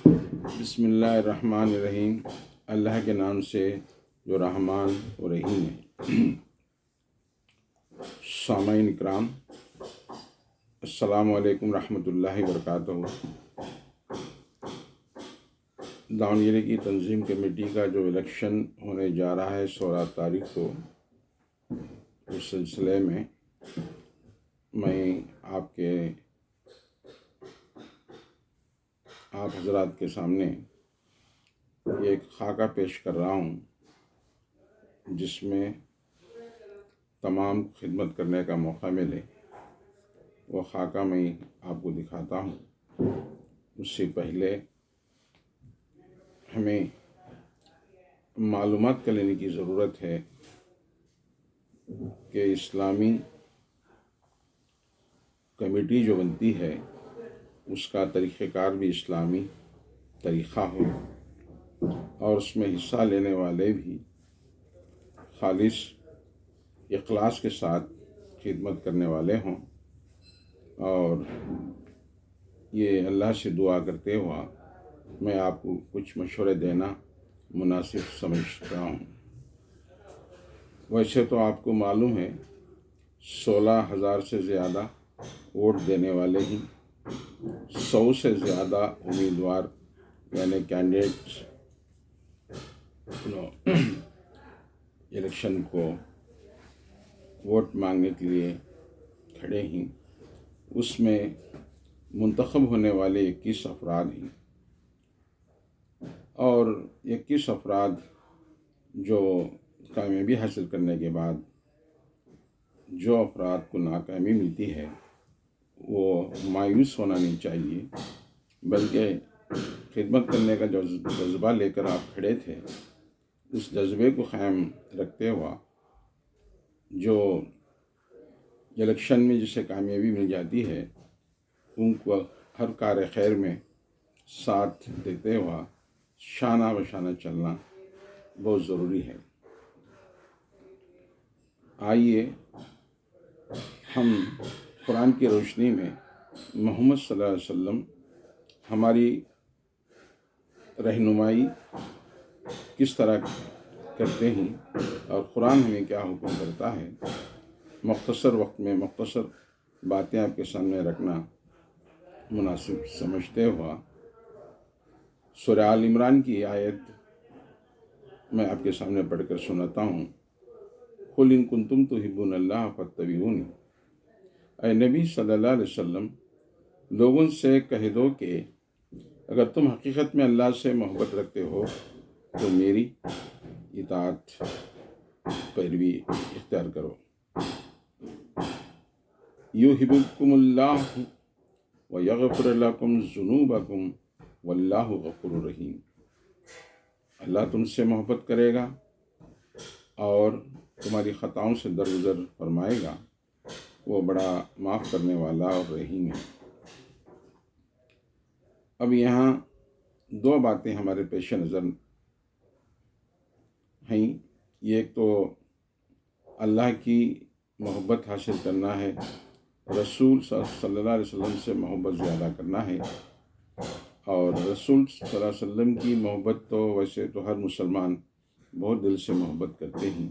بسم اللہ الرحمن الرحیم۔ اللہ کے نام سے جو رحمان و رحیم ہے۔ سامعین اکرام، السلام علیکم رحمۃ اللہ وبرکاتہ۔ داونگیرے کی تنظیم کمیٹی کا جو الیکشن ہونے جا رہا ہے 16 تاریخ کو، اس سلسلے میں آپ حضرات کے سامنے ایک خاکہ پیش کر رہا ہوں، جس میں تمام خدمت کرنے کا موقع ملے۔ وہ خاکہ میں آپ کو دکھاتا ہوں۔ اس سے پہلے ہمیں معلومات کر لینے کی ضرورت ہے کہ اسلامی کمیٹی جو بنتی ہے اس کا طریقہ کار بھی اسلامی طریقہ ہو، اور اس میں حصہ لینے والے بھی خالص اخلاص کے ساتھ خدمت کرنے والے ہوں۔ اور یہ اللہ سے دعا کرتے ہوا میں آپ کو کچھ مشورے دینا مناسب سمجھتا ہوں۔ ویسے تو آپ کو معلوم ہے 16,000 سے زیادہ ووٹ دینے والے ہیں، 100 سے زیادہ امیدوار یعنی کینڈیڈیٹس الیکشن کو ووٹ مانگنے کے لیے کھڑے ہیں۔ اس میں منتخب ہونے والے 21 افراد ہیں، اور 21 افراد جو کامیابی حاصل کرنے کے بعد جو افراد کو ناکامی ملتی ہے وہ مایوس ہونا نہیں چاہیے، بلکہ خدمت کرنے کا جو جذبہ لے کر آپ کھڑے تھے اس جذبے کو قائم رکھتے ہوا جو الیکشن میں جسے کامیابی مل جاتی ہے ان کو ہر کار خیر میں ساتھ دیتے ہوا شانہ بشانہ چلنا بہت ضروری ہے۔ آئیے ہم قرآن کی روشنی میں محمد صلی اللہ علیہ وسلم ہماری رہنمائی کس طرح کرتے ہیں اور قرآن ہمیں کیا حکم کرتا ہے، مختصر وقت میں مختصر باتیں آپ کے سامنے رکھنا مناسب سمجھتے ہوا سورہ آل عمران کی آیت میں آپ کے سامنے پڑھ کر سناتا ہوں۔ قُلْ إِن كُنتُمْ تُحِبُّونَ اللَّهَ فَاتَّبِعُونِی۔ اے نبی صلی اللہ علیہ وسلم، لوگوں سے کہہ دو کہ اگر تم حقیقت میں اللہ سے محبت رکھتے ہو تو میری اطاعت پیروی اختیار کرو۔ یحببکم اللہ ویغفر لکم ذنوبکم واللہ غفور رحیم۔ اللہ تم سے محبت کرے گا اور تمہاری خطاؤں سے درگزر فرمائے گا، وہ بڑا معاف کرنے والا اور رحیم ہے۔ اب یہاں دو باتیں ہمارے پیش نظر ہیں۔ ایک تو اللہ کی محبت حاصل کرنا ہے، رسول صلی اللہ علیہ وسلم سے محبت زیادہ کرنا ہے، اور رسول صلی اللہ علیہ وسلم کی محبت تو ویسے تو ہر مسلمان بہت دل سے محبت کرتے ہیں،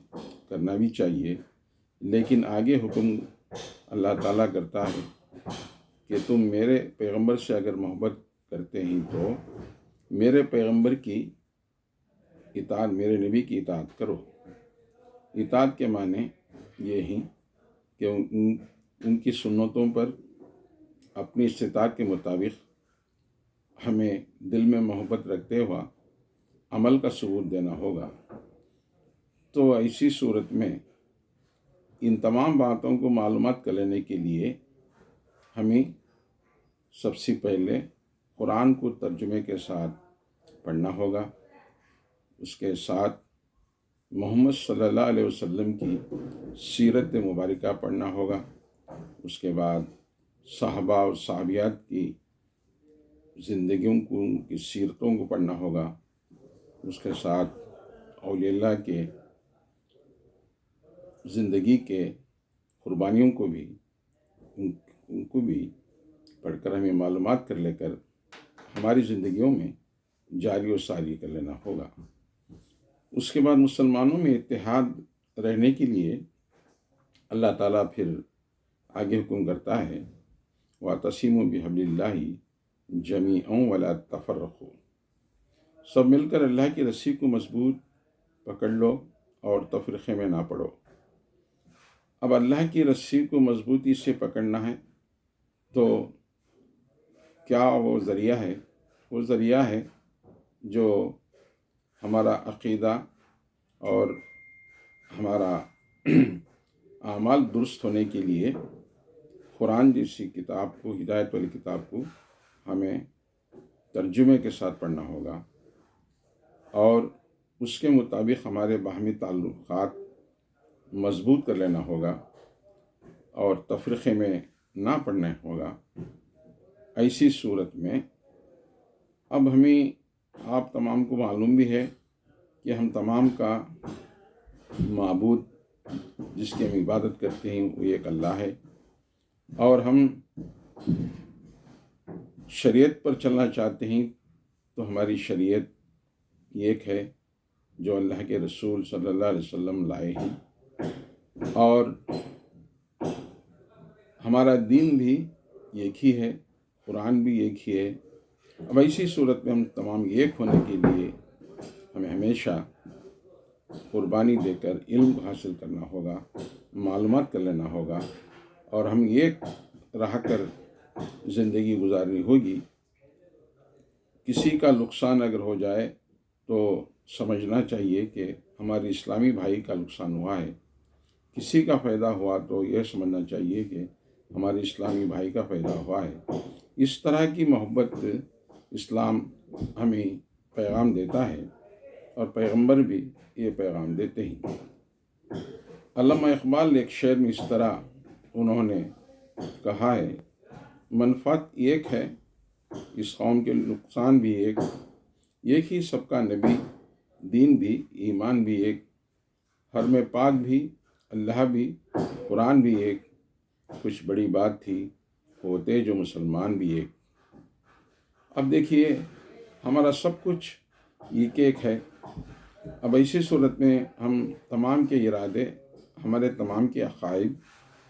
کرنا بھی چاہیے، لیکن آگے حکم اللہ تعالیٰ کرتا ہے کہ تم میرے پیغمبر سے اگر محبت کرتے ہیں تو میرے پیغمبر کی اطاعت، میرے نبی کی اطاعت کرو۔ اطاعت کے معنی یہ ہیں کہ ان کی سنتوں پر اپنی استطاعت کے مطابق ہمیں دل میں محبت رکھتے ہوا عمل کا ثبوت دینا ہوگا۔ تو ایسی صورت میں ان تمام باتوں کو معلومات کر لینے کے لیے ہمیں سب سے پہلے قرآن کو ترجمے کے ساتھ پڑھنا ہوگا، اس کے ساتھ محمد صلی اللہ علیہ وسلم کی سیرت مبارکہ پڑھنا ہوگا، اس کے بعد صحابہ اور صحابیات کی زندگیوں کو، ان کی سیرتوں کو پڑھنا ہوگا، اس کے ساتھ اولیاء اللہ کے زندگی کے قربانیوں کو بھی ان کو بھی پڑھ کر ہمیں معلومات کر لے کر ہماری زندگیوں میں جاری و ساری کر لینا ہوگا۔ اس کے بعد مسلمانوں میں اتحاد رہنے کے لیے اللہ تعالیٰ پھر آگے حکم کرتا ہے، وَاعْتَصِمُوا بِحَبْلِ اللَّهِ جَمِيعًا وَلَا تَفَرَّقُوا، سب مل کر اللہ کی رسی کو مضبوط پکڑ لو اور تفرقے میں نہ پڑو۔ اب اللہ کی رسی کو مضبوطی سے پکڑنا ہے تو کیا وہ ذریعہ ہے؟ وہ ذریعہ ہے جو ہمارا عقیدہ اور ہمارا اعمال درست ہونے کے لیے قرآن جیسی کتاب کو، ہدایت والی کتاب کو ہمیں ترجمے کے ساتھ پڑھنا ہوگا، اور اس کے مطابق ہمارے باہمی تعلقات مضبوط کر لینا ہوگا اور تفرقے میں نہ پڑنا ہوگا۔ ایسی صورت میں اب ہمیں، آپ تمام کو معلوم بھی ہے کہ ہم تمام کا معبود جس کی ہم عبادت کرتے ہیں وہ ایک اللہ ہے، اور ہم شریعت پر چلنا چاہتے ہیں تو ہماری شریعت ایک ہے جو اللہ کے رسول صلی اللہ علیہ وسلم لائے ہیں، اور ہمارا دین بھی ایک ہی ہے، قرآن بھی ایک ہی ہے۔ اب ایسی صورت میں ہم تمام ایک ہونے کے لیے ہمیں ہمیشہ قربانی دے کر علم حاصل کرنا ہوگا، معلومات کر لینا ہوگا، اور ہم ایک رہ کر زندگی گزارنی ہوگی۔ کسی کا نقصان اگر ہو جائے تو سمجھنا چاہیے کہ ہمارے اسلامی بھائی کا نقصان ہوا ہے، کسی کا فائدہ ہوا تو یہ سمجھنا چاہیے کہ ہمارے اسلامی بھائی کا فائدہ ہوا ہے۔ اس طرح کی محبت اسلام ہمیں پیغام دیتا ہے، اور پیغمبر بھی یہ پیغام دیتے ہیں۔ علامہ اقبال ایک شعر میں اس طرح انہوں نے کہا ہے، منفعت ایک ہے اس قوم کے نقصان بھی ایک ہی سب کا نبی، دین بھی، ایمان بھی ایک، حرم پاک بھی، اللہ بھی، قرآن بھی ایک، کچھ بڑی بات تھی ہوتے جو مسلمان بھی ایک۔ اب دیکھیے ہمارا سب کچھ ایک ہے۔ اب ایسی صورت میں ہم تمام کے ارادے، ہمارے تمام کے عقائد،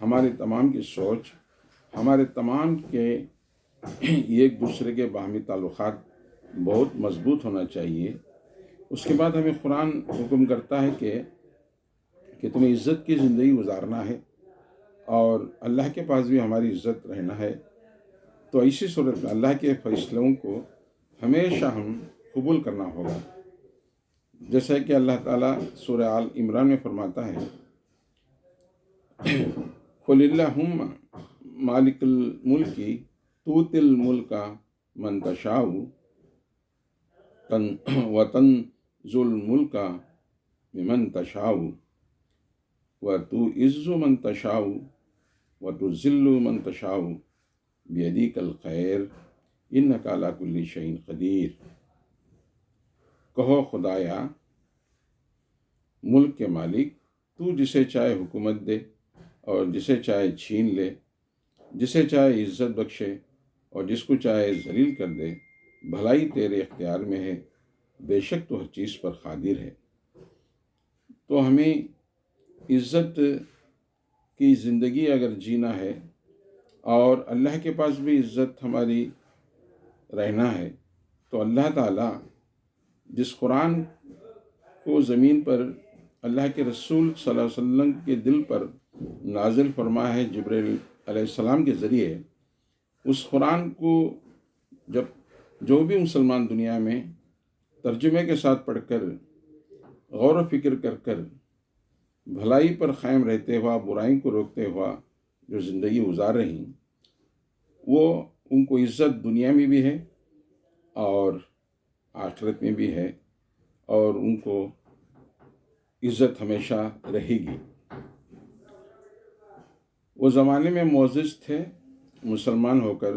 ہمارے تمام کی سوچ، ہمارے تمام کے ایک دوسرے کے باہمی تعلقات بہت مضبوط ہونا چاہیے۔ اس کے بعد ہمیں قرآن حکم کرتا ہے کہ تمہیں عزت کی زندگی گزارنا ہے، اور اللہ کے پاس بھی ہماری عزت رہنا ہے۔ تو ایسی صورت میں اللہ کے فیصلوں کو ہمیشہ ہم قبول کرنا ہوگا، جیسا کہ اللہ تعالیٰ سورہ آل عمران میں فرماتا ہے، قُلِ اللَّهُمَّ مَالِكَ الْمُلْكِ تُؤْتِي الْمُلْكَ مَن تَشَاءُ وَتَنزِعُ الْمُلْكَ مِمَن تَشَاءُ وَتُعِزُّ مَن تَشَاءُ وَتُذِلُّ مَن تَشَاءُ بِيَدِكَ الْخَيْرُ إِنَّكَ عَلَىٰ كُلِّ شَيْءٍ قَدِيرٌ۔ کہو خدایا، ملک کے مالک، تو جسے چاہے حکومت دے اور جسے چاہے چھین لے، جسے چاہے عزت بخشے اور جس کو چاہے ذلیل کر دے، بھلائی تیرے اختیار میں ہے، بے شک تو ہر چیز پر قادر ہے۔ تو ہمیں عزت کی زندگی اگر جینا ہے اور اللہ کے پاس بھی عزت ہماری رہنا ہے، تو اللہ تعالیٰ جس قرآن کو زمین پر اللہ کے رسول صلی اللہ علیہ وسلم کے دل پر نازل فرمایا ہے جبرائیل علیہ السلام کے ذریعے، اس قرآن کو جب جو بھی مسلمان دنیا میں ترجمے کے ساتھ پڑھ کر غور و فکر کر بھلائی پر قائم رہتے ہوا، برائی کو روکتے ہوا جو زندگی گزار رہی، وہ ان کو عزت دنیا میں بھی ہے اور آخرت میں بھی ہے، اور ان کو عزت ہمیشہ رہے گی۔ وہ زمانے میں معزز تھے مسلمان ہو کر،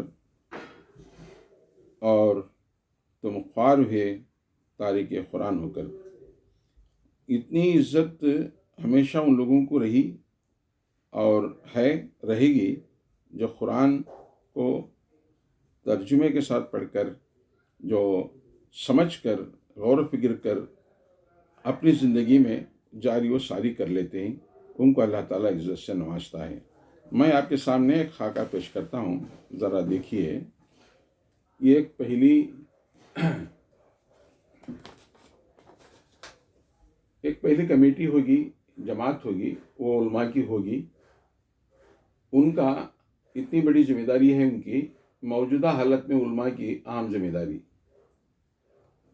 اور تم خوار ہوئے تارک قرآن ہو کر۔ اتنی عزت ہمیشہ ان لوگوں کو رہی اور رہے گی جو قرآن کو ترجمے کے ساتھ پڑھ کر جو سمجھ کر غور و فکر کر اپنی زندگی میں جاری و ساری کر لیتے ہیں، ان کو اللہ تعالیٰ عزت سے نوازتا ہے۔ میں آپ کے سامنے ایک خاکہ پیش کرتا ہوں، ذرا دیکھیے۔ یہ ایک پہلی کمیٹی ہوگی، جماعت ہوگی، وہ علماء کی ہوگی۔ ان کا اتنی بڑی ذمہ داری ہے، ان کی موجودہ حالت میں علماء کی عام ذمہ داری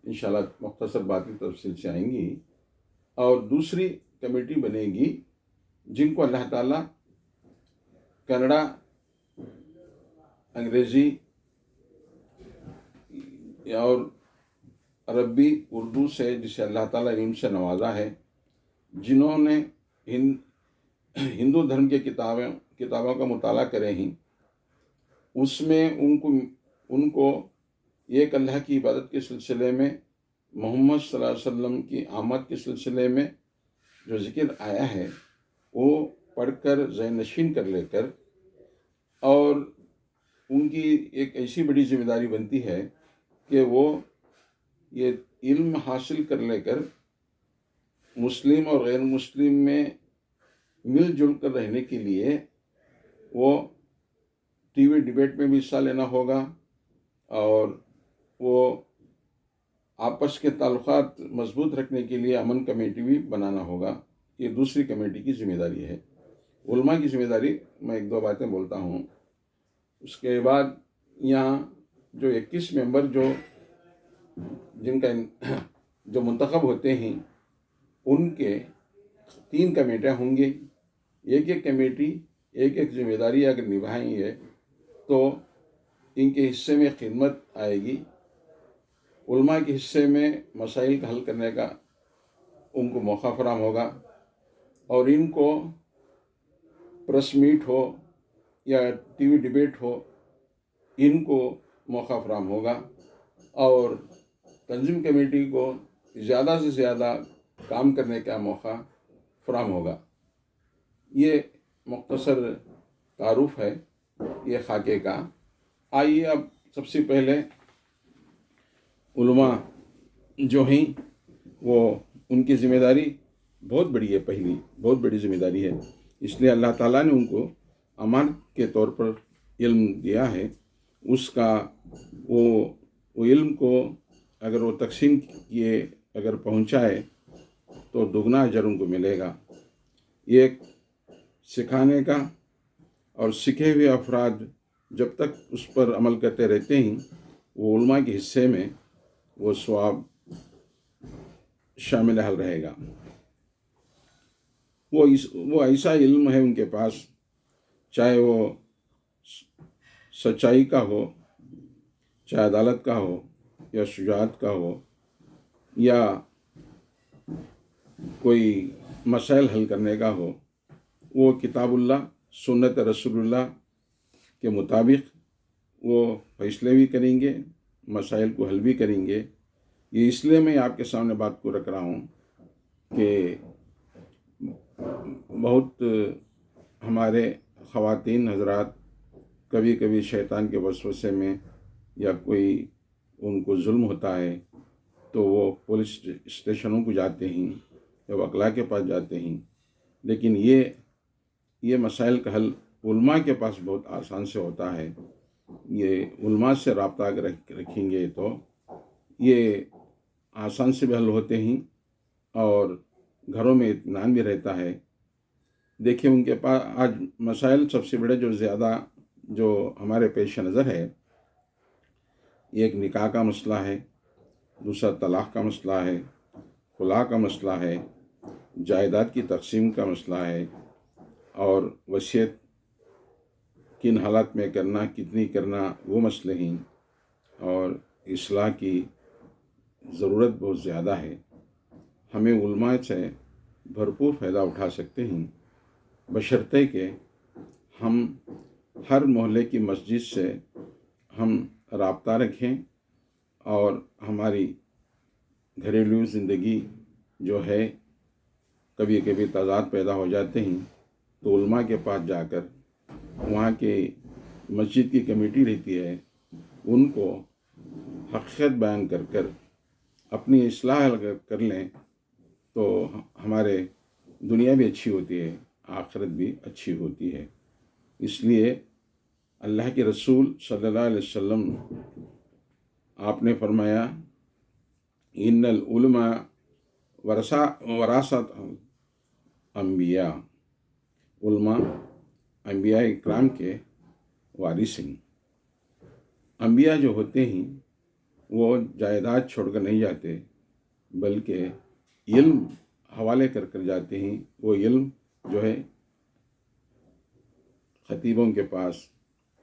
انشاءاللہ مختصر باتیں تفصیل سے آئیں گی۔ اور دوسری کمیٹی بنے گی جن کو اللہ تعالیٰ کنڑا، انگریزی اور عربی، اردو سے، جسے اللہ تعالیٰ علم سے نوازا ہے، جنہوں نے ہندو دھرم کے کتابوں کا مطالعہ کرے ہیں، اس میں ان کو ایک اللہ کی عبادت کے سلسلے میں، محمد صلی اللہ علیہ وسلم کی آمد کے سلسلے میں جو ذکر آیا ہے وہ پڑھ کر ذہن نشین کر لے کر، اور ان کی ایک ایسی بڑی ذمہ داری بنتی ہے کہ وہ یہ علم حاصل کر لے کر مسلم اور غیر مسلم میں مل جل کر رہنے کے لیے وہ ٹی وی ڈیبیٹ میں بھی حصہ لینا ہوگا، اور وہ آپس کے تعلقات مضبوط رکھنے کے لیے امن کمیٹی بھی بنانا ہوگا۔ یہ دوسری کمیٹی کی ذمہ داری ہے۔ علماء کی ذمہ داری میں ایک دو باتیں بولتا ہوں۔ اس کے بعد یہاں جو 21 ممبر جن کا جو منتخب ہوتے ہیں، ان کے 3 کمیٹیاں ہوں گی۔ ایک کمیٹی ایک ذمہ داری اگر نبھائیں گے تو ان کے حصے میں خدمت آئے گی، علماء کے حصے میں مسائل کا حل کرنے کا ان کو موقع فراہم ہوگا، اور ان کو پریس میٹ ہو یا ٹی وی ڈیبیٹ ہو، ان کو موقع فراہم ہوگا، اور تنظیم کمیٹی کو زیادہ سے زیادہ کام کرنے کا موقع فراہم ہوگا۔ یہ مختصر تعارف ہے یہ خاکے کا۔ آئیے اب سب سے پہلے علماء جو ہیں وہ ان کی ذمہ داری بہت بڑی ہے، پہلی بہت بڑی ذمہ داری ہے، اس لیے اللہ تعالیٰ نے ان کو امانت کے طور پر علم دیا ہے۔ اس کا وہ علم کو اگر وہ تقسیم کیے، اگر پہنچائے تو دگنا اجر ان کو ملے گا۔ یہ سکھانے کا، اور سکھے ہوئے افراد جب تک اس پر عمل کرتے رہتے ہیں، وہ علماء کے حصے میں وہ ثواب شامل حل رہے گا۔ وہ ایسا علم ہے ان کے پاس، چاہے وہ سچائی کا ہو، چاہے عدالت کا ہو، یا شجاعت کا ہو، یا کوئی مسائل حل کرنے کا ہو، وہ کتاب اللہ، سنت رسول اللہ کے مطابق وہ فیصلے بھی کریں گے، مسائل کو حل بھی کریں گے۔ یہ اس لیے میں آپ کے سامنے بات کو رکھ رہا ہوں کہ بہت ہمارے خواتین حضرات کبھی کبھی شیطان کے وسوسے میں، یا کوئی ان کو ظلم ہوتا ہے تو وہ پولیس اسٹیشنوں کو جاتے ہیں یا وکلاء کے پاس جاتے ہیں، لیکن یہ مسائل کا حل علماء کے پاس بہت آسان سے ہوتا ہے۔ یہ علماء سے رابطہ اگر رکھیں گے تو یہ آسان سے بھی حل ہوتے ہیں، اور گھروں میں اطمینان بھی رہتا ہے۔ دیکھیں ان کے پاس آج مسائل سب سے بڑے جو ہمارے پیش نظر ہے، ایک نکاح کا مسئلہ ہے، دوسرا طلاق کا مسئلہ ہے، خلا کا مسئلہ ہے، جائیداد کی تقسیم کا مسئلہ ہے، اور وصیت کن حالات میں کرنا، کتنی کرنا، وہ مسئلے ہیں، اور اصلاح کی ضرورت بہت زیادہ ہے۔ ہمیں علماء سے بھرپور فائدہ اٹھا سکتے ہیں، بشرطے کہ ہم ہر محلے کی مسجد سے ہم رابطہ رکھیں، اور ہماری گھریلو زندگی جو ہے کبھی کبھی تضاد پیدا ہو جاتے ہیں، تو علماء کے پاس جا کر، وہاں کے مسجد کی کمیٹی رہتی ہے، ان کو حقیقت بیان کر کر اپنی اصلاح اگر کر لیں تو ہمارے دنیا بھی اچھی ہوتی ہے، آخرت بھی اچھی ہوتی ہے۔ اس لیے اللہ کے رسول صلی اللہ علیہ وسلم آپ نے فرمایا ان العلماء وراثت انبیاء، علماء انبیاء اکرام کے وارث ہیں۔ انبیاء جو ہوتے ہیں وہ جائیداد چھوڑ کر نہیں جاتے، بلکہ علم حوالے کر کر جاتے ہیں۔ وہ علم جو ہے خطیبوں کے پاس،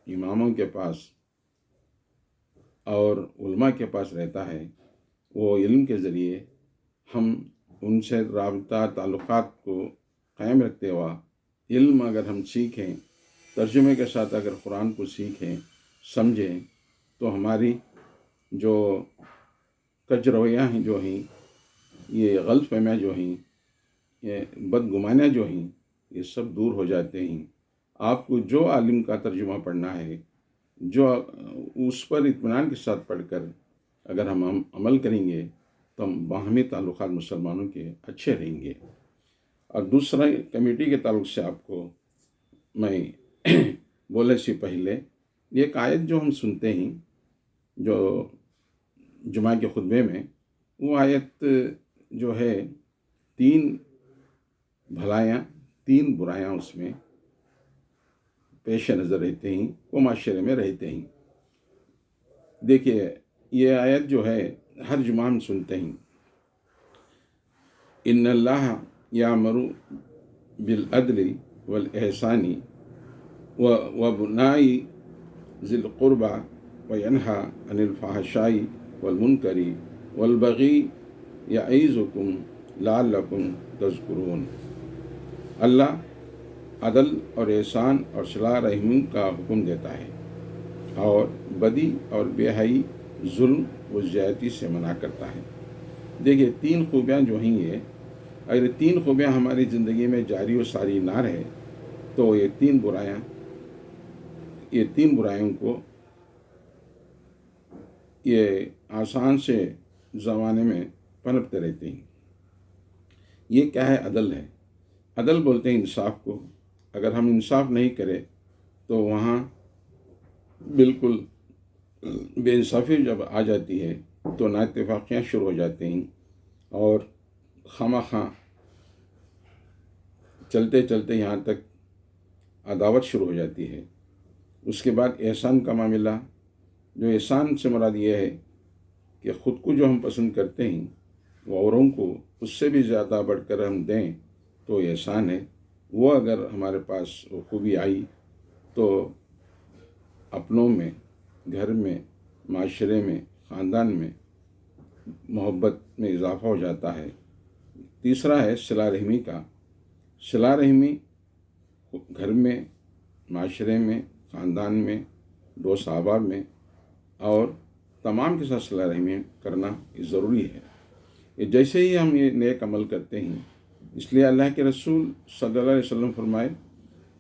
اماموں کے پاس اور علماء کے پاس رہتا ہے۔ وہ علم کے ذریعے ہم ان سے رابطہ تعلقات کو قائم رکھتے ہوا علم اگر ہم سیکھیں، ترجمے کے ساتھ اگر قرآن کو سیکھیں، سمجھیں، تو ہماری جو کج رویاں ہیں جو ہیں، یہ غلط فہمیاں جو ہیں، یہ بدگمانیاں جو ہیں، یہ سب دور ہو جاتے ہیں۔ آپ کو جو عالم کا ترجمہ پڑھنا ہے، جو اس پر اطمینان کے ساتھ پڑھ کر اگر ہم عمل کریں گے تو ہم باہمی تعلقات مسلمانوں کے اچھے رہیں گے۔ اور دوسرا کمیٹی کے تعلق سے آپ کو میں بولنے سے پہلے ایک آیت جو ہم سنتے ہیں جو جمعہ کے خطبے میں، وہ آیت جو ہے 3 بھلائیاں 3 برائیاں اس میں پیش نظر رہتے ہیں، وہ معاشرے میں رہتے ہیں۔ دیکھیے یہ آیت جو ہے ہر جمعہ ہم سنتے ہیں، ان اللہ یامر بالعدل والاحسان وبناء ذی القربى وینہی عن الفحشاء والمنکر والبغی یعظکم لعلکم تذکرون۔ اللہ عدل اور احسان اور صلہ رحمی کا حکم دیتا ہے اور بدی اور بے حیائی، ظلم و زیادتی سے منع کرتا ہے۔ دیکھیے 3 خوبیاں جو ہیں، یہ اگر 3 خوبیاں ہماری زندگی میں جاری و ساری نہ رہے تو یہ 3 برائیوں کو یہ آسان سے زمانے میں پنپتے رہتے ہیں۔ یہ کیا ہے؟ عدل ہے۔ عدل بولتے ہیں انصاف کو۔ اگر ہم انصاف نہیں کریں تو وہاں بالکل بے انصافی جب آ جاتی ہے تو نا اتفاقیاں شروع ہو جاتے ہیں اور خواہ چلتے چلتے یہاں تک عداوت شروع ہو جاتی ہے۔ اس کے بعد احسان کا معاملہ، جو احسان سے مراد یہ ہے کہ خود کو جو ہم پسند کرتے ہیں وہ اوروں کو اس سے بھی زیادہ بڑھ کر ہم دیں تو احسان ہے۔ وہ اگر ہمارے پاس وہ خوبی آئی تو اپنوں میں، گھر میں، معاشرے میں، خاندان میں محبت میں اضافہ ہو جاتا ہے۔ تیسرا ہے صلہ رحمی کا۔ صلہ رحمی گھر میں، معاشرے میں، خاندان میں، دوست احباب میں اور تمام کے ساتھ صلہ رحمی کرنا یہ ضروری ہے۔ یہ جیسے ہی ہم یہ نیک عمل کرتے ہیں، اس لیے اللہ کے رسول صلی اللہ علیہ وسلم فرمائے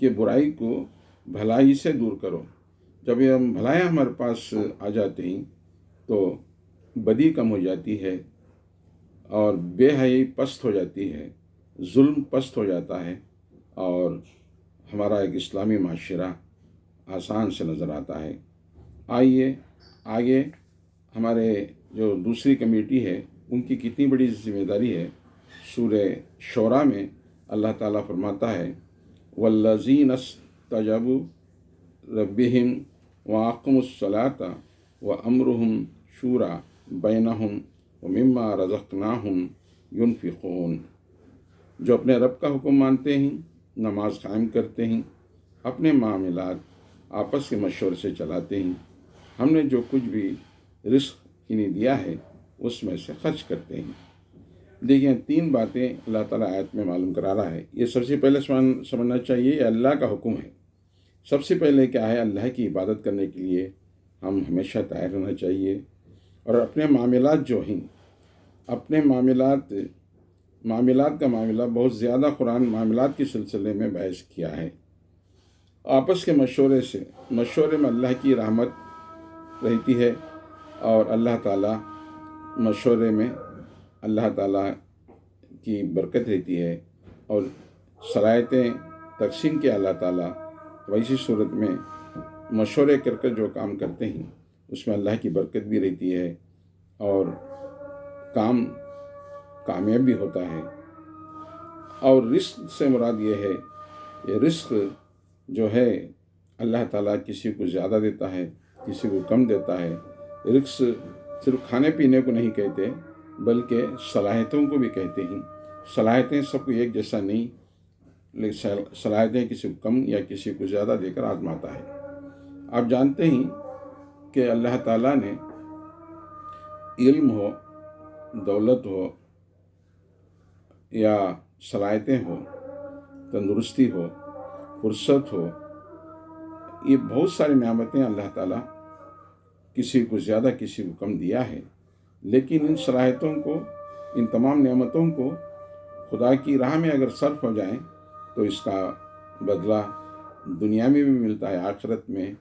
کہ برائی کو بھلائی سے دور کرو۔ جب یہ ہم بھلائیاں ہمارے پاس آ جاتے ہیں تو بدی کم ہو جاتی ہے اور بے حیائی پست ہو جاتی ہے، ظلم پست ہو جاتا ہے اور ہمارا ایک اسلامی معاشرہ آسان سے نظر آتا ہے۔ آئیے آگے ہمارے جو دوسری کمیٹی ہے ان کی کتنی بڑی ذمہ داری ہے۔ سورہ شعراء میں اللہ تعالیٰ فرماتا ہے والذین استجابوا ربہم واقاموا الصلاۃ وامرہم شوریٰ بینہم ومما رزقناہم ینفقون۔ جو اپنے رب کا حکم مانتے ہیں، نماز قائم کرتے ہیں، اپنے معاملات آپس کے مشورے سے چلاتے ہیں، ہم نے جو کچھ بھی رزق انہیں دیا ہے اس میں سے خرچ کرتے ہیں۔ دیکھیں 3 باتیں اللہ تعالیٰ آیت میں معلوم کرا رہا ہے۔ یہ سب سے پہلے سمجھنا چاہیے یہ اللہ کا حکم ہے۔ سب سے پہلے کیا ہے؟ اللہ کی عبادت کرنے کے لیے ہم ہمیشہ تیار رہنا چاہیے اور اپنے معاملات جو ہیں، اپنے معاملات کا معاملہ بہت زیادہ قرآن معاملات کے سلسلے میں بحث کیا ہے۔ آپس کے مشورے میں اللہ کی رحمت رہتی ہے اور اللہ تعالیٰ مشورے میں اللہ تعالیٰ کی برکت رہتی ہے اور صلاحیتیں تقسیم کے اللہ تعالیٰ ویسی صورت میں مشورے کر کر جو کام کرتے ہیں اس میں اللہ کی برکت بھی رہتی ہے اور کام کامیاب بھی ہوتا ہے۔ اور رزق سے مراد یہ ہے، یہ رزق جو ہے اللہ تعالیٰ کسی کو زیادہ دیتا ہے، کسی کو کم دیتا ہے۔ رزق صرف کھانے پینے کو نہیں کہتے بلکہ صلاحیتوں کو بھی کہتے ہیں۔ صلاحیتیں سب کو ایک جیسا نہیں، لیکن صلاحیتیں کسی کو کم یا کسی کو زیادہ دے کر آزماتا ہے۔ آپ جانتے ہیں کہ اللہ تعالیٰ نے علم ہو، دولت ہو یا صلاحیتیں ہو، تندرستی ہو، فرصت ہو، یہ بہت ساری نعمتیں اللہ تعالیٰ کسی کو زیادہ کسی کو کم دیا ہے، لیکن ان صلاحیتوں کو، ان تمام نعمتوں کو خدا کی راہ میں اگر صرف ہو جائیں تو اس کا بدلہ دنیا میں بھی ملتا ہے، آخرت میں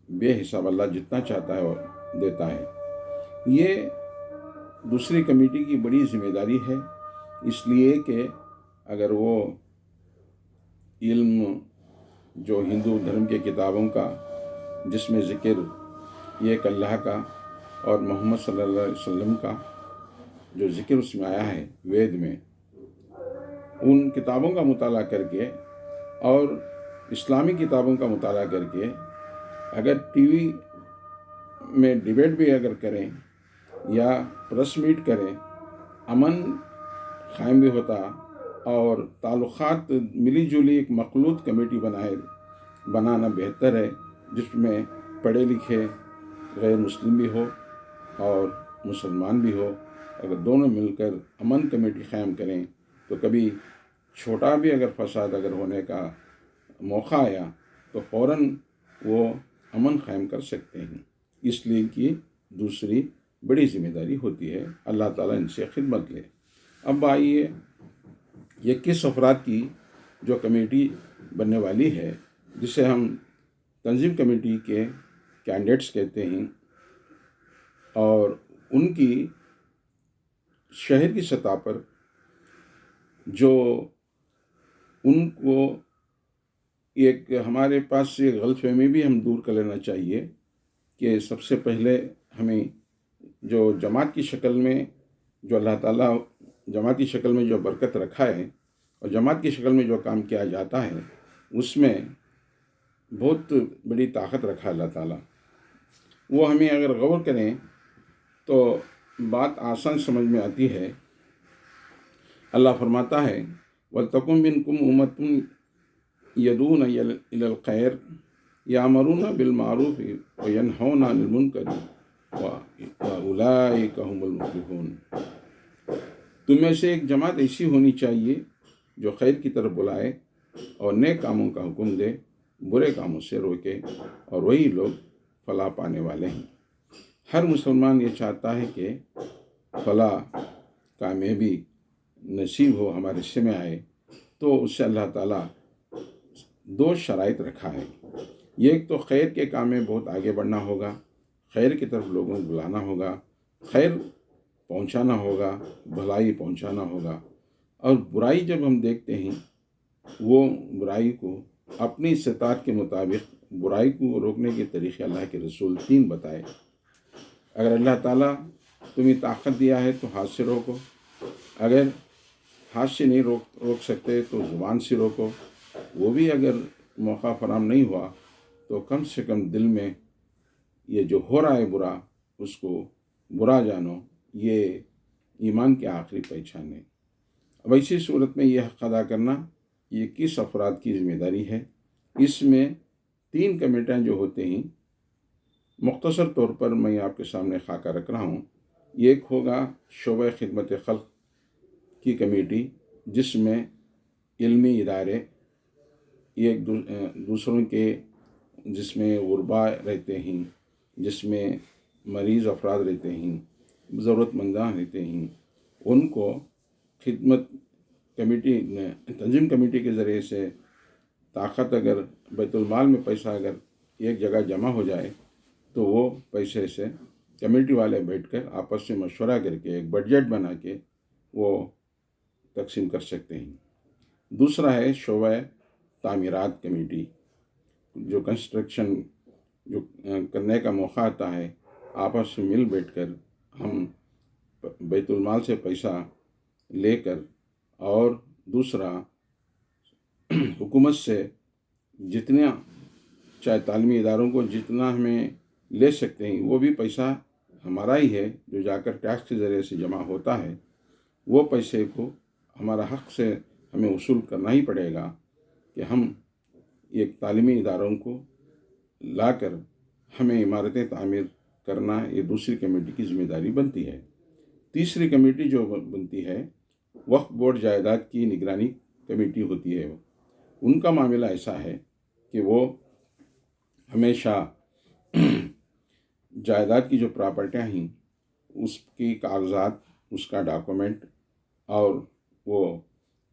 بے حساب اللہ جتنا چاہتا ہے اور دیتا ہے۔ یہ دوسری کمیٹی کی بڑی ذمہ داری ہے، اس لیے کہ اگر وہ علم جو ہندو دھرم کے کتابوں کا جس میں ذکر ایک اللہ کا اور محمد صلی اللہ علیہ وسلم کا جو ذکر اس میں آیا ہے وید میں، ان کتابوں کا مطالعہ کر کے اور اسلامی کتابوں کا مطالعہ کر کے اگر ٹی وی میں ڈیبیٹ بھی اگر کریں یا پریس میٹ کریں، امن قائم بھی ہوتا اور تعلقات ملی جلی ایک مخلوط کمیٹی بنانا بہتر ہے، جس میں پڑھے لکھے غیر مسلم بھی ہو اور مسلمان بھی ہو۔ اگر دونوں مل کر امن کمیٹی قائم کریں تو کبھی چھوٹا بھی اگر فساد اگر ہونے کا موقع آیا تو فوراً وہ امن قائم کر سکتے ہیں۔ اس لیے کہ دوسری بڑی ذمہ داری ہوتی ہے، اللہ تعالیٰ ان سے خدمت لے۔ اب آئیے 21 افراد کی جو کمیٹی بننے والی ہے، جسے ہم تنظیم کمیٹی کے کینڈیڈیٹس کہتے ہیں، اور ان کی شہر کی سطح پر جو ان کو ایک ہمارے پاس سے غلط فہمی بھی ہم دور کر لینا چاہیے کہ سب سے پہلے ہمیں جو جماعت کی شکل میں جو اللہ تعالیٰ جماعت کی شکل میں جو برکت رکھا ہے اور جماعت کی شکل میں جو کام کیا جاتا ہے اس میں بہت بڑی طاقت رکھا اللہ تعالیٰ۔ وہ ہمیں اگر غور کریں تو بات آسان سمجھ میں آتی ہے۔ اللہ فرماتا ہے وَلْتَكُن مِّنكُمْ أُمَّةٌ يَدْعُونَ إِلَى الْخَيْرِ يَأْمُرُونَ بِالْمَعْرُوفِ وَيَنْهَوْنَ عَنِ الْمُنكَرِ وَأُولَٰئِكَ هُمُ الْمُفْلِحُونَ۔ تم میں سے ایک جماعت ایسی ہونی چاہیے جو خیر کی طرف بلائے اور نیک کاموں کا حکم دے، برے کاموں سے روکے، اور وہی لوگ فلاح پانے والے ہیں۔ ہر مسلمان یہ چاہتا ہے کہ فلاح کامیابی نصیب ہو، ہمارے حصے میں آئے، تو اس سے اللہ تعالیٰ دو شرائط رکھا ہے۔ ایک تو خیر کے کام میں بہت آگے بڑھنا ہوگا، خیر کی طرف لوگوں کو بلانا ہوگا، خیر پہنچانا ہوگا، بھلائی پہنچانا ہوگا، اور برائی جب ہم دیکھتے ہیں وہ برائی کو اپنی استطاعت کے مطابق برائی کو روکنے کے طریقے اللہ کے رسول 3 بتائے۔ اگر اللہ تعالیٰ تمہیں طاقت دیا ہے تو ہاتھ سے روکو، اگر ہاتھ سے نہیں روک سکتے تو زبان سے روکو، وہ بھی اگر موقع فراہم نہیں ہوا تو کم سے کم دل میں یہ جو ہو رہا ہے برا، اس کو برا جانو، یہ ایمان کے آخری پہچان ہے۔ اب ایسی صورت میں یہ حق ادا کرنا یہ 21 افراد کی ذمہ داری ہے۔ اس میں 3 کمیٹیاں جو ہوتے ہیں، مختصر طور پر میں آپ کے سامنے خاکہ رکھ رہا ہوں۔ ایک ہوگا شعبہ خدمت خلق کی کمیٹی، جس میں علمی ادارے ایک دوسروں کے، جس میں غربا رہتے ہیں، جس میں مریض افراد رہتے ہیں، ضرورت منداں رہتے ہیں، ان کو خدمت کمیٹی تنظیم کمیٹی کے ذریعے سے طاقت اگر بیت المال میں پیسہ اگر ایک جگہ جمع ہو جائے تو وہ پیسے سے کمیٹی والے بیٹھ کر آپس میں مشورہ کر کے ایک بجٹ بنا کے وہ تقسیم کر سکتے ہیں۔ دوسرا ہے شعبہ تعمیرات کمیٹی، جو کنسٹرکشن جو کرنے کا موقع آتا ہے، آپس میں مل بیٹھ کر ہم بیت المال سے پیسہ لے کر، اور دوسرا حکومت سے جتنا چاہے تعلیمی اداروں کو جتنا ہمیں لے سکتے ہیں وہ بھی پیسہ ہمارا ہی ہے، جو جا کر ٹیکس کے ذریعے سے جمع ہوتا ہے، وہ پیسے کو ہمارا حق سے ہمیں وصول کرنا ہی پڑے گا کہ ہم ایک تعلیمی اداروں کو لا کر ہمیں عمارتیں تعمیر کرنا، یہ دوسری کمیٹی کی ذمہ داری بنتی ہے۔ تیسری کمیٹی جو بنتی ہے، وقف بورڈ جائیداد کی نگرانی کمیٹی ہوتی ہے۔ ان کا معاملہ ایسا ہے کہ وہ ہمیشہ جائیداد کی جو پراپرٹیاں ہیں اس کی کاغذات، اس کا ڈاکومنٹ، اور وہ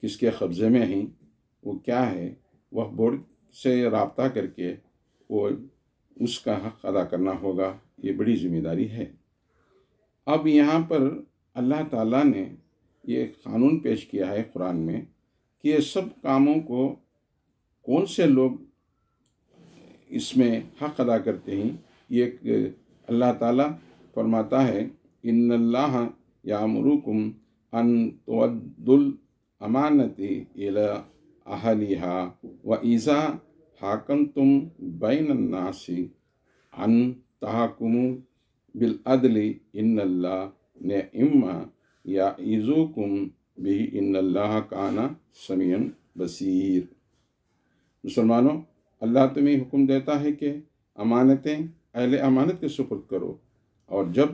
کس کے قبضے میں ہیں، وہ کیا ہے، وقف بورڈ سے رابطہ کر کے وہ اس کا حق ادا کرنا ہوگا۔ یہ بڑی ذمہ داری ہے۔ اب یہاں پر اللہ تعالیٰ نے یہ قانون پیش کیا ہے قرآن میں کہ یہ سب کاموں کو کون سے لوگ اس میں حق ادا کرتے ہیں۔ یہ اللہ تعالیٰ فرماتا ہے، ان اللہ یامرکم ان تؤدوا الامانۃ الی اہلھا واذا حاکمتم بین الناس ان تحکموا بالعدل ان اللہ نعم ما یعظکم بہ ان اللہ کان سمیعا بصیر۔ مسلمانوں، اللہ تمہیں حکم دیتا ہے کہ امانتیں اہل امانت کے سپرد کرو، اور جب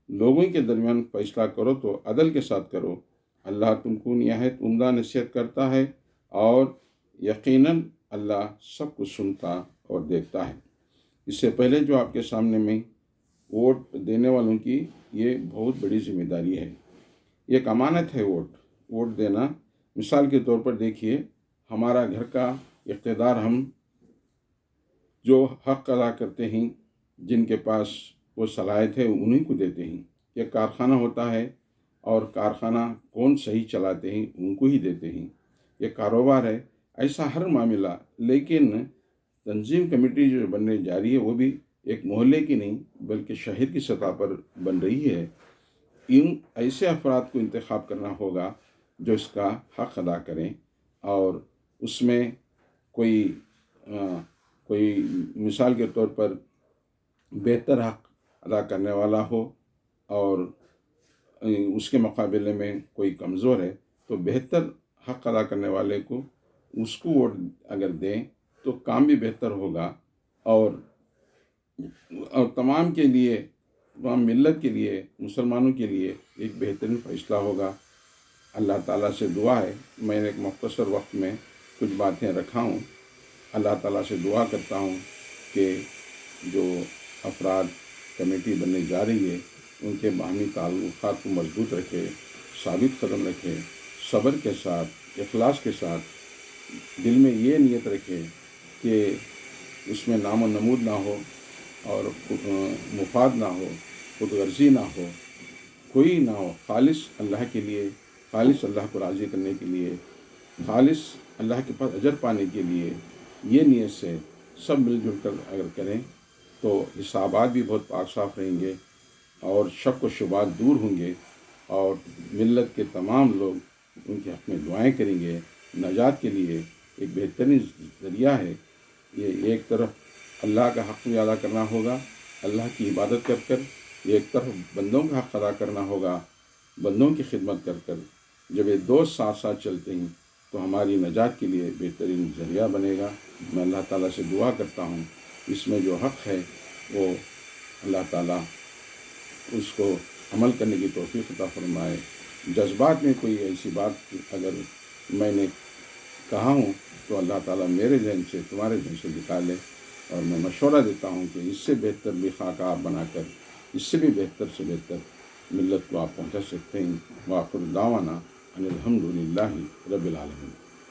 لوگوں کے درمیان فیصلہ کرو تو عدل کے ساتھ کرو۔ اللہ تم کو نہایت عمدہ نصیحت کرتا ہے، اور یقیناً اللہ سب کچھ سنتا اور دیکھتا ہے۔ اس سے پہلے جو آپ کے سامنے میں ووٹ دینے والوں کی یہ بہت بڑی ذمہ داری ہے، ایک امانت ہے ووٹ دینا۔ مثال کے طور پر دیکھیے، ہمارا گھر کا اقتدار ہم جو حق ادا کرتے ہیں، جن کے پاس وہ صلاحیت ہے، انہیں کو دیتے ہیں۔ ایک کارخانہ ہوتا ہے، اور کارخانہ کون صحیح چلاتے ہیں ان کو ہی دیتے ہیں۔ یہ کاروبار ہے، ایسا ہر معاملہ۔ لیکن تنظیم کمیٹی جو بننے جا رہی ہے وہ بھی ایک محلے کی نہیں بلکہ شہر کی سطح پر بن رہی ہے۔ ان ایسے افراد کو انتخاب کرنا ہوگا جو اس کا حق ادا کریں، اور اس میں کوئی مثال کے طور پر بہتر حق ادا کرنے والا ہو، اور اس کے مقابلے میں کوئی کمزور ہے، تو بہتر حق ادا کرنے والے کو اس کو ووٹ اگر دیں تو کام بھی بہتر ہوگا، اور تمام کے لیے، تمام ملت کے لیے، مسلمانوں کے لیے ایک بہترین فیصلہ ہوگا۔ اللہ تعالیٰ سے دعا ہے، میں نے ایک مختصر وقت میں کچھ باتیں رکھا ہوں۔ اللہ تعالیٰ سے دعا کرتا ہوں کہ جو افراد کمیٹی بننے جا رہی ہے ان کے باہمی تعلقات کو مضبوط رکھے، ثابت قدم رکھے، صبر کے ساتھ، اخلاص کے ساتھ، دل میں یہ نیت رکھے کہ اس میں نام و نمود نہ ہو، اور مفاد نہ ہو، خود غرضی نہ ہو، کوئی نہ ہو، خالص اللہ کے لیے، خالص اللہ کو راضی کرنے کے لیے، خالص اللہ کے پاس اجر پانے کے لیے، یہ نیت سے سب مل جل کر اگر کریں تو حسابات بھی بہت پاک صاف رہیں گے، اور شک و شبہات دور ہوں گے، اور ملت کے تمام لوگ ان کے حق میں دعائیں کریں گے۔ نجات کے لیے ایک بہترین ذریعہ ہے یہ۔ ایک طرف اللہ کا حق بھی ادا کرنا ہوگا، اللہ کی عبادت کر کر، ایک طرف بندوں کا حق ادا کرنا ہوگا، بندوں کی خدمت کر کر۔ جب یہ دو ساتھ ساتھ چلتے ہیں تو ہماری نجات کے لیے بہترین ذریعہ بنے گا۔ میں اللہ تعالیٰ سے دعا کرتا ہوں، اس میں جو حق ہے وہ اللہ تعالیٰ اس کو عمل کرنے کی توفیق عطا فرمائے۔ جذبات میں کوئی ایسی بات اگر میں نے کہا ہوں تو اللہ تعالیٰ میرے ذہن سے، تمہارے ذہن سے نکالے، اور میں مشورہ دیتا ہوں کہ اس سے بہتر بھی خاکہ آپ بنا کر، اس سے بھی بہتر سے بہتر ملت کو آپ پہنچا سکتے ہیں۔ وآخر دعوانا ان الحمد للہ رب العالمین۔